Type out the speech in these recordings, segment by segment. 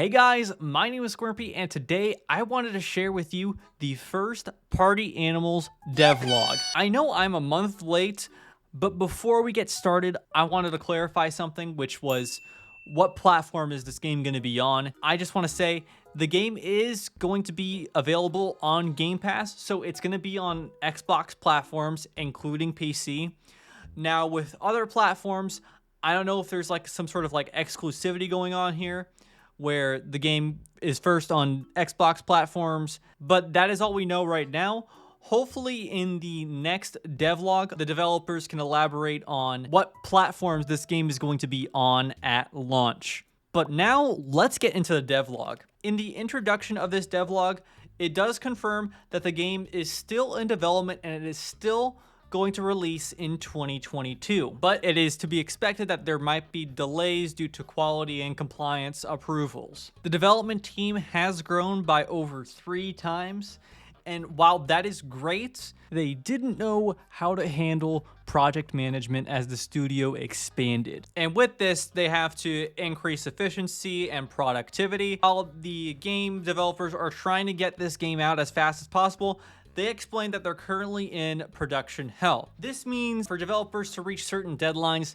Hey guys, my name is Squirmpi, and today I wanted to share with you the first Party Animals devlog. I know I'm a month late, but before we get started, I wanted to clarify something, which was what platform is this game going to be on? I just want to say the game is going to be available on Game Pass, so it's going to be on Xbox platforms, including PC. Now, with other platforms, I don't know if there's like some sort of like exclusivity going on here, where the game is first on Xbox platforms, but that is all we know right now. Hopefully in the next devlog, the developers can elaborate on what platforms this game is going to be on at launch. But now let's get into the devlog. In the introduction of this devlog, it does confirm that the game is still in development and it is still going to release in 2022, but it is to be expected that there might be delays due to quality and compliance approvals. The development team has grown by over 3 times, and while that is great, they didn't know how to handle project management as the studio expanded. And with this, they have to increase efficiency and productivity. While the game developers are trying to get this game out as fast as possible, they explained that they're currently in production hell. This means for developers to reach certain deadlines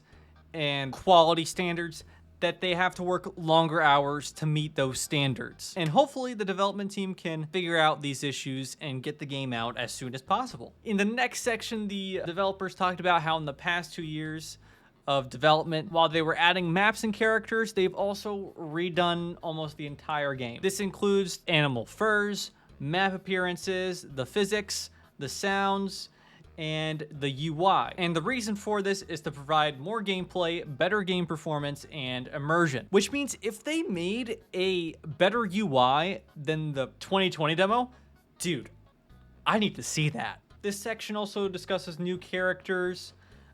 and quality standards that they have to work longer hours to meet those standards. And hopefully the development team can figure out these issues and get the game out as soon as possible. In the next section, the developers talked about how in the past 2 years of development, while they were adding maps and characters, they've also redone almost the entire game. This includes animal furs, map appearances, the physics, the sounds, and the UI. And the reason for this is to provide more gameplay, better game performance, and immersion. Which means if they made a better UI than the 2020 demo, dude, I need to see that. This section also discusses new characters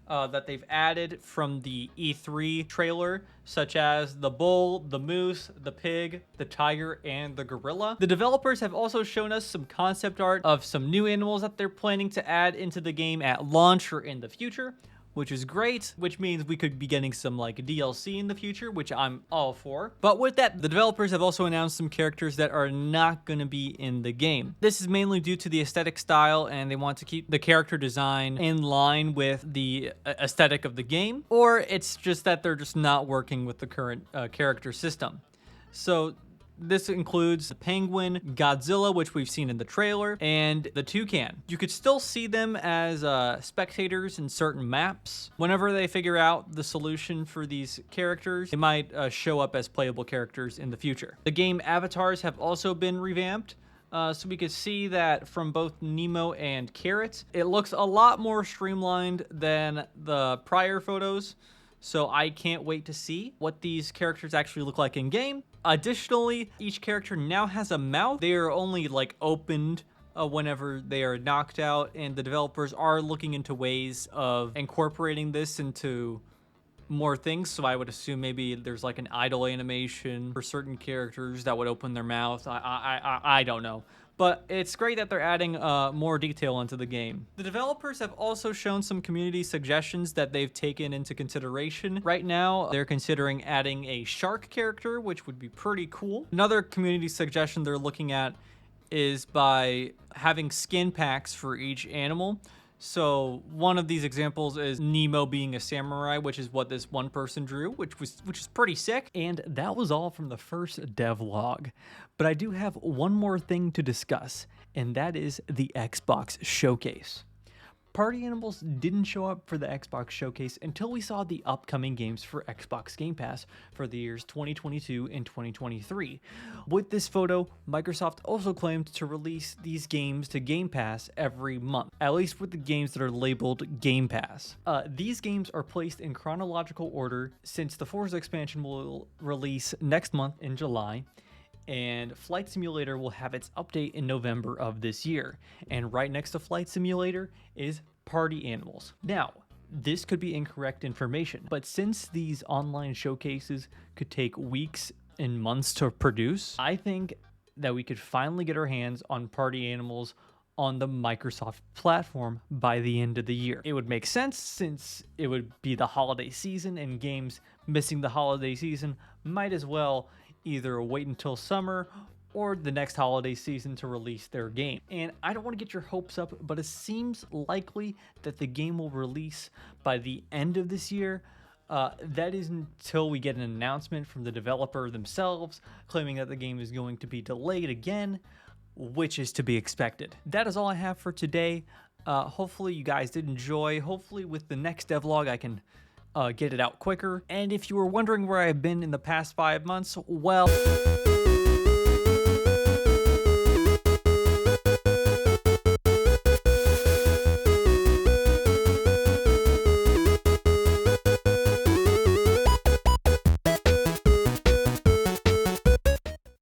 that they've added from the E3 trailer, such as the bull, the moose, the pig, the tiger, and the gorilla. The developers have also shown us some concept art of some new animals that they're planning to add into the game at launch or in the future, which is great, which means we could be getting some like DLC in the future, which I'm all for. But with that, the developers have also announced some characters that are not going to be in the game. This is mainly due to the aesthetic style, and they want to keep the character design in line with the aesthetic of the game, or it's just that they're just not working with the current character system. So this includes the penguin, Godzilla, which we've seen in the trailer, and the toucan. You could still see them as spectators in certain maps. Whenever they figure out the solution for these characters, they might show up as playable characters in the future. The game avatars have also been revamped. So we could see that from both Nemo and Carrot. It looks a lot more streamlined than the prior photos. So I can't wait to see what these characters actually look like in game. Additionally, each character now has a mouth. They are only like opened whenever they are knocked out, and the developers are looking into ways of incorporating this into more things. So I would assume maybe there's like an idle animation for certain characters that would open their mouth. I don't know. But it's great that they're adding more detail into the game. The developers have also shown some community suggestions that they've taken into consideration. Right now, they're considering adding a shark character, which would be pretty cool. Another community suggestion they're looking at is by having skin packs for each animal. So one of these examples is Nemo being a samurai, which is what this one person drew, which is pretty sick. And that was all from the first devlog. But I do have one more thing to discuss, and that is the Xbox Showcase. Party Animals didn't show up for the Xbox Showcase until we saw the upcoming games for Xbox Game Pass for the years 2022 and 2023. With this photo, Microsoft also claimed to release these games to Game Pass every month, at least with the games that are labeled Game Pass. These games are placed in chronological order since the Forza expansion will release next month in July, and Flight Simulator will have its update in November of this year. And right next to Flight Simulator is Party Animals. Now, this could be incorrect information, but since these online showcases could take weeks and months to produce, I think that we could finally get our hands on Party Animals on the Microsoft platform by the end of the year. It would make sense since it would be the holiday season, and games missing the holiday season might as well either wait until summer or the next holiday season to release their game. And I don't want to get your hopes up, but it seems likely that the game will release by the end of this year. That is until we get an announcement from the developer themselves claiming that the game is going to be delayed again, which is to be expected. That is all I have for today. Hopefully you guys did enjoy. Hopefully with the next devlog I can get it out quicker. And if you were wondering where I've been in the past 5 months, well...